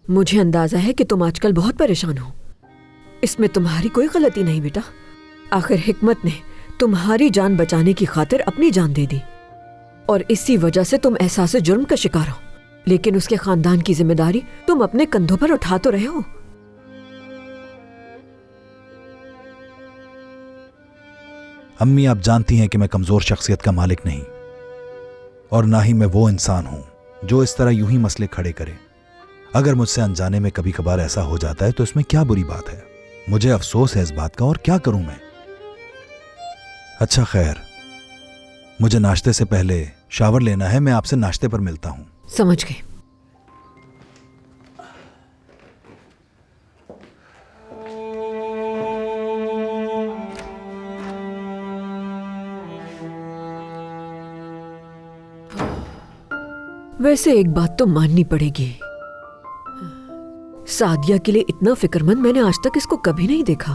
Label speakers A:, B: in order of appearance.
A: मुझे अंदाजा है कि तुम आजकल बहुत परेशान हो। इसमें तुम्हारी कोई गलती नहीं बेटा। आखिर हिकमत ने तुम्हारी जान बचाने की खातिर अपनी जान दे दी और इसी वजह से तुम एहसास जुर्म का शिकार हो, लेकिन उसके खानदान की जिम्मेदारी तुम अपने कंधों पर उठा तो रहे हो।
B: अम्मी, आप जानती हैं कि मैं कमजोर शख्सियत का मालिक नहीं और ना ही मैं वो इंसान हूं जो इस तरह यूं ही मसले खड़े करे। अगर मुझसे अनजाने में कभी कभार ऐसा हो जाता है तो इसमें क्या बुरी बात है। मुझे अफसोस है इस बात का, और क्या करूं मैं। अच्छा खैर, मुझे नाश्ते से पहले शावर लेना है। मैं आपसे नाश्ते पर मिलता हूं।
A: समझ गए। वैसे एक बात तो माननी पड़ेगी, सादिया के लिए इतना फिक्रमंद मैंने आज तक इसको कभी नहीं देखा।